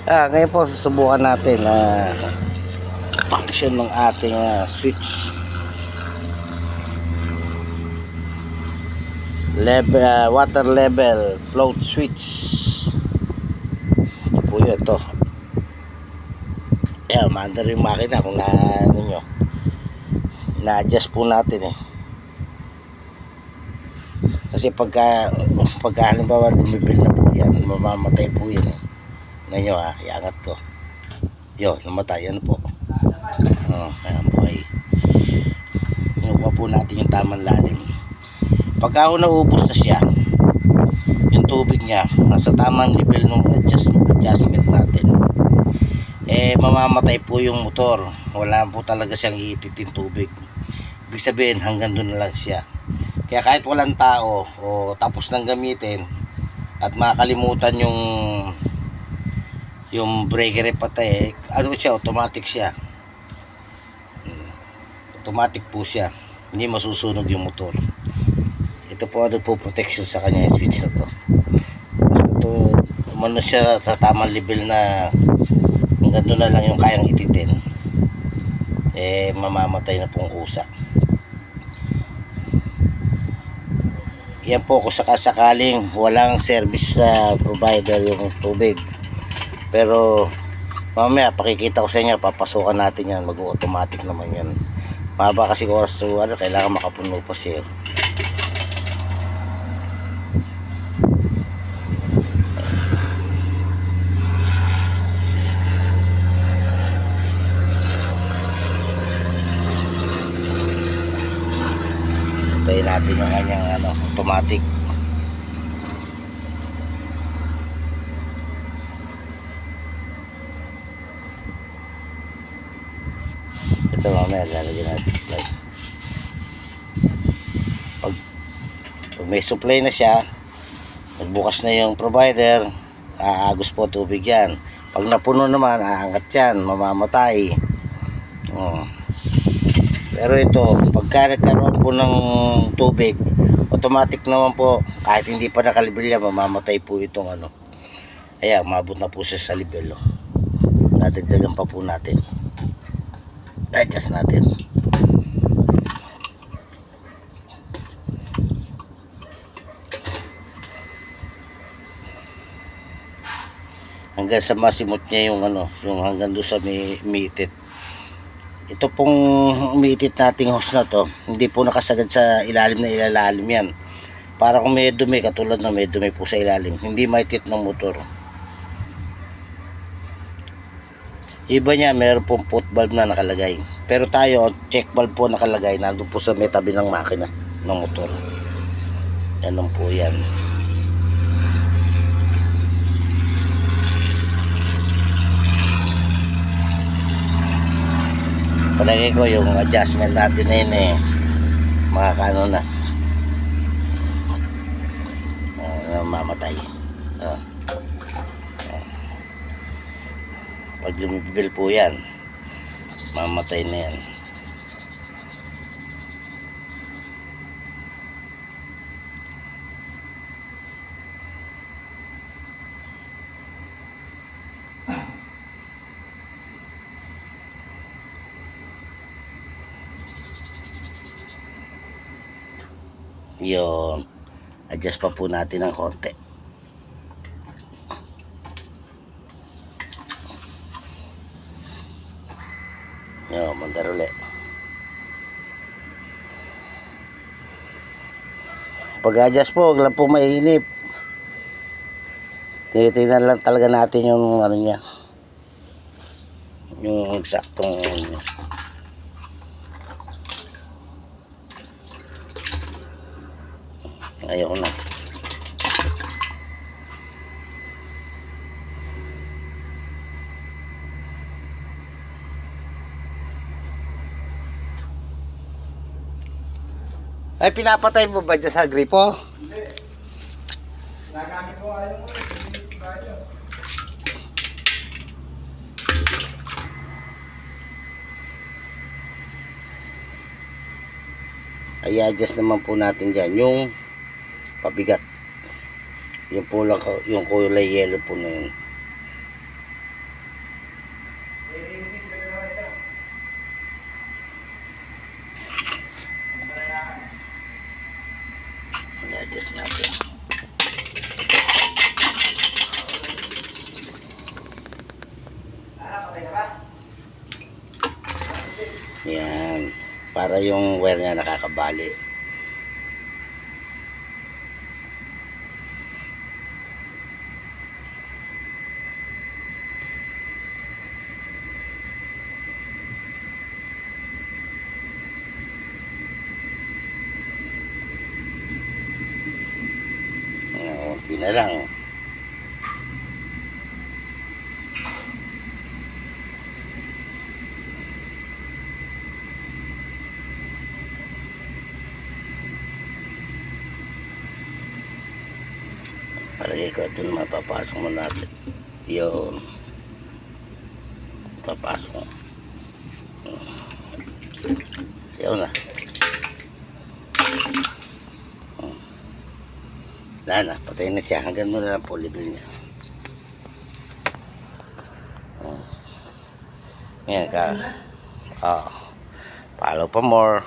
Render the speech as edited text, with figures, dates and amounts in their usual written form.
Ngayon po susubukan natin na function ng ating switch level, water level float switch. Ito po yun, ito. Ayan, maandar yung makina kung na-adjust po natin kasi pagka halimbawa lumibil na po yan, mamamatay po yan nyo iangat ko yun, namatay, yan po. Ayan po, ay inukuha po natin yung tamang lalim. Pagka naubos na siya yung tubig niya, nasa tamang level ng adjustment natin, mamamatay po yung motor. Wala po talaga siyang iititin tubig. Ibig sabihin hanggang doon na lang siya. Kaya kahit walang tao o tapos nang gamitin at makakalimutan yung breaker patay, ano siya, automatic siya. Automatic po siya. Hindi masusunog yung motor. Ito po ano po protection sa kanya yung switch na to. Basta to umano siya sa tamang level na hanggang doon na lang yung kayang ititin, mamamatay na pong kusa. Yan po kung sakasakaling walang service provider yung tubig. Pero mamaya pakikita ko sa inyo, papasukan natin yan, mag-automatic naman yan. Mahaba kasi oras, so kailangan makapuno pa siya. Tayo natin yung kanyang automatic. Ito mamaya lalagyan natin supply. Pag may supply na siya, nagbukas na yung provider, aagos po tubig yan. Pag napuno naman, aangat yan, mamamatay. Pero ito, pagka nagkaroon po ng tubig, automatic naman po, kahit hindi pa nakalibil yan, mamamatay po itong Ayan, umabot na po siya sa level. Dadagdagan pa po natin. Adjust natin. Hanggang sa masimot niya yung yung hanggang doon sa umiitit. Ito pong umiitit nating hose na to, hindi po nakasagad sa ilalim na ilalalim yan. Para kung may dumi, katulad na may dumi po sa ilalim, hindi maitit ng motor. Iba niya, meron pong put valve na nakalagay. Pero tayo, check valve po nakalagay, nandun po sa may tabi ng makina ng motor. Yan po yan. Palagay ko yung adjustment natin na yun makakano na mamatay. Pag lumibil po yan, mamatay na yan. Yun, adjust pa po natin ng konti. Yun, mandar ulit. Pag-adjust po, huwag lang po mainip. Tinitingnan lang talaga natin yung niya, yung eksaktong ayaw na. Ay, pinapatay mo ba dyan sa gripo? Hindi. Nagamit ko ayaw mo. I-adjust naman po natin dyan yung pabigat, yung po lang, yung kulay yellow po na yun. Okay na ba? Yan. Para yung wire niya nakakabali. Kunti na lang. Palagay ko ito na mapapasok mo natin. Yun. Papasok mo. Yun na. Wala na, patay na siya. Hanggang mo na lang po level niya. Ngayon ka. Follow pa more.